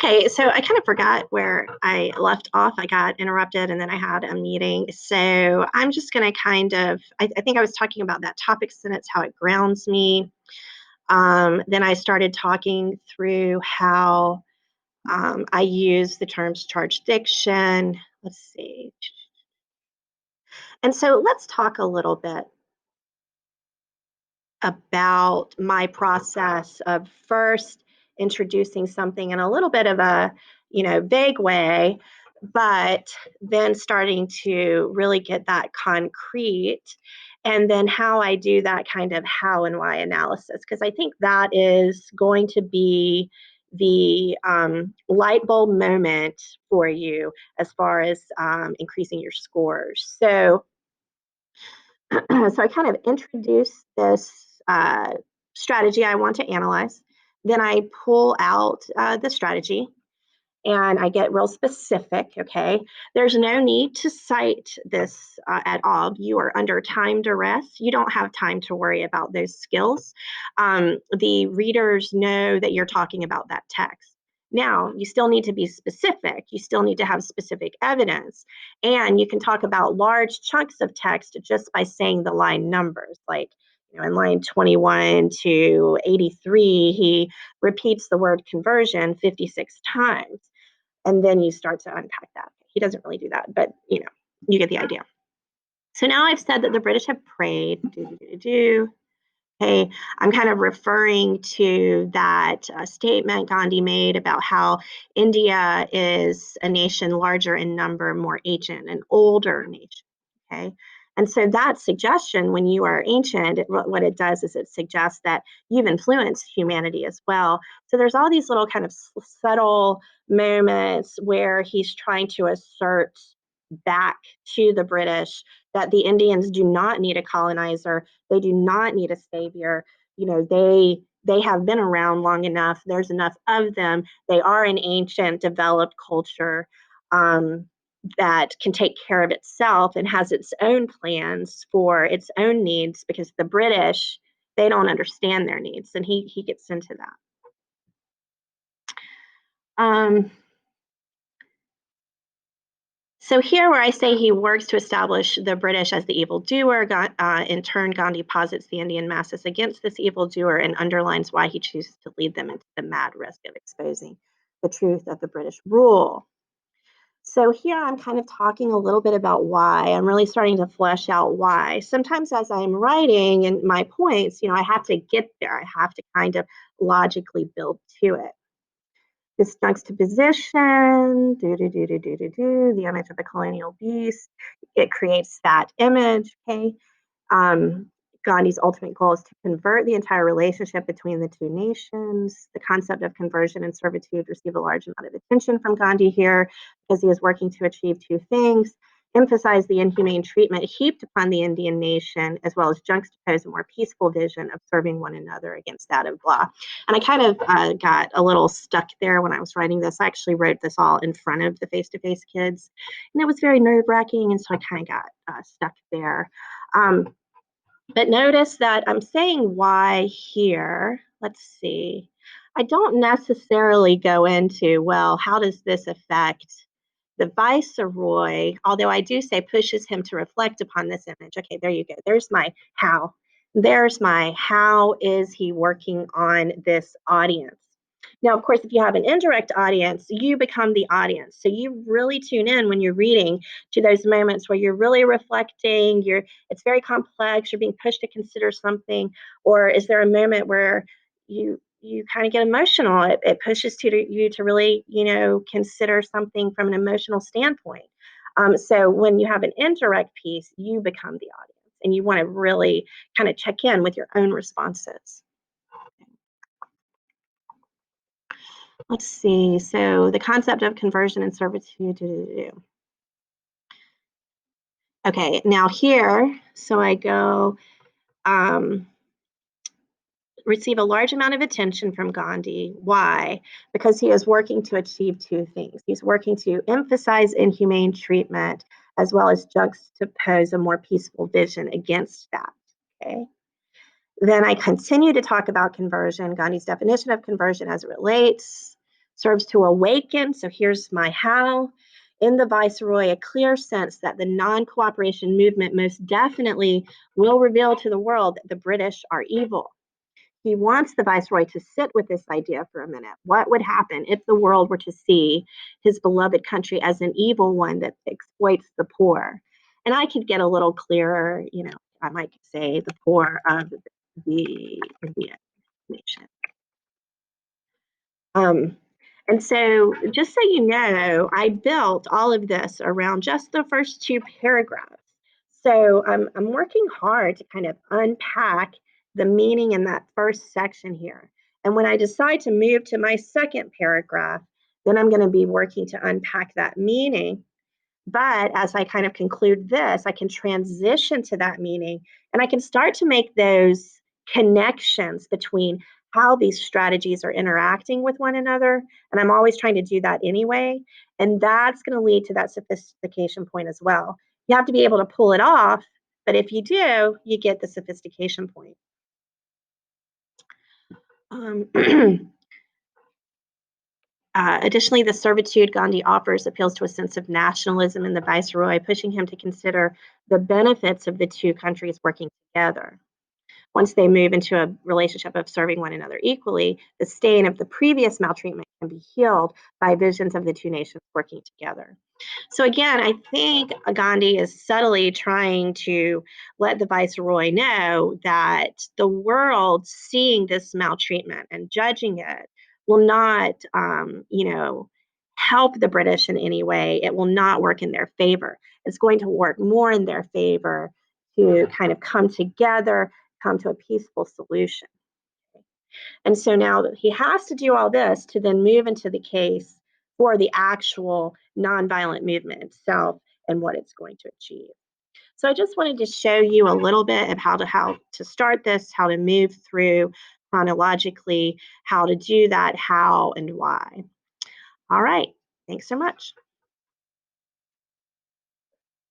Okay, so I kind of forgot where I left off. I got interrupted and then I had a meeting. So I'm just going to I think I was talking about that topic sentence, how it grounds me. Then I started talking through how I use the terms charged diction. Let's see. And so let's talk a little bit about my process of first introducing something in a little bit of a vague way, but then starting to really get that concrete, and then how I do that kind of how and why analysis, because I think that is going to be the light bulb moment for you as far as increasing your scores. So I kind of introduce this strategy I want to analyze. Then I pull out the strategy and I get real specific. Okay. There's no need to cite this at all. You are under time duress. You don't have time to worry about those skills. The readers know that you're talking about that text. Now, you still need to be specific. You still need to have specific evidence. And you can talk about large chunks of text just by saying the line numbers. Like, in line 21 to 83, he repeats the word conversion 56 times, and then you start to unpack that. He doesn't really do that, but you get the idea. So now I've said that the British have prayed. Okay, I'm kind of referring to that statement Gandhi made about how India is a nation larger in number, more ancient, an older nation. Okay. And so that suggestion, when you are ancient, what it does is it suggests that you've influenced humanity as well. So there's all these little kind of subtle moments where he's trying to assert back to the British that the Indians do not need a colonizer, they do not need a savior. They have been around long enough. There's enough of them. They are an ancient, developed culture that can take care of itself and has its own plans for its own needs, because the British, they don't understand their needs, and he gets into that. So here, where I say he works to establish the British as the evildoer, in turn, Gandhi posits the Indian masses against this evildoer and underlines why he chooses to lead them into the mad risk of exposing the truth of the British rule. So here I'm kind of talking a little bit about why. I'm really starting to flesh out why. Sometimes as I'm writing and my points, I have to get there. I have to kind of logically build to it. This juxtaposition, the image of the colonial beast, it creates that image, okay? Gandhi's ultimate goal is to convert the entire relationship between the two nations. The concept of conversion and servitude receive a large amount of attention from Gandhi here because he is working to achieve two things: emphasize the inhumane treatment heaped upon the Indian nation, as well as juxtapose a more peaceful vision of serving one another against that of blah. And I kind of got a little stuck there when I was writing this. I actually wrote this all in front of the face-to-face kids, and it was very nerve-wracking, and so I kind of got stuck there. But notice that I'm saying why here. Let's see. I don't necessarily go into, well, how does this affect the viceroy? Although I do say pushes him to reflect upon this image. Okay, there you go. There's my how. There's my how is he working on this audience? Now, of course, if you have an indirect audience, you become the audience. So you really tune in when you're reading to those moments where you're really reflecting, it's very complex, you're being pushed to consider something, or is there a moment where you kind of get emotional? It pushes you to really, consider something from an emotional standpoint. So when you have an indirect piece, you become the audience, and you want to really kind of check in with your own responses. Let's see. So the concept of conversion and servitude. Okay, now here, so I go receive a large amount of attention from Gandhi. Why? Because he is working to achieve two things. He's working to emphasize inhumane treatment as well as juxtapose a more peaceful vision against that. Okay. Then I continue to talk about conversion, Gandhi's definition of conversion as it relates serves to awaken, so here's my how, in the Viceroy a clear sense that the non cooperation movement most definitely will reveal to the world that the British are evil. He wants the Viceroy to sit with this idea for a minute. What would happen if the world were to see his beloved country as an evil one that exploits the poor? And I could get a little clearer, I might say the poor of the Indian nation. Um, and so, just so you know, I built all of this around just the first two paragraphs. So, I'm working hard to kind of unpack the meaning in that first section here. And when I decide to move to my second paragraph, then I'm going to be working to unpack that meaning, but as I kind of conclude this, I can transition to that meaning and I can start to make those connections between how these strategies are interacting with one another. And I'm always trying to do that anyway. And that's going to lead to that sophistication point as well. You have to be able to pull it off, but if you do, you get the sophistication point. Um, Additionally, the servitude Gandhi offers appeals to a sense of nationalism in the viceroy, pushing him to consider the benefits of the two countries working together. Once they move into a relationship of serving one another equally, the stain of the previous maltreatment can be healed by visions of the two nations working together. So again, I think Gandhi is subtly trying to let the viceroy know that the world seeing this maltreatment and judging it will not, help the British in any way. It will not work in their favor. It's going to work more in their favor to kind of come together, come to a peaceful solution. And so now that he has to do all this to then move into the case for the actual nonviolent movement itself and what it's going to achieve. So I just wanted to show you a little bit of how to start this, how to move through chronologically, how to do that, how and why. All right. Thanks so much.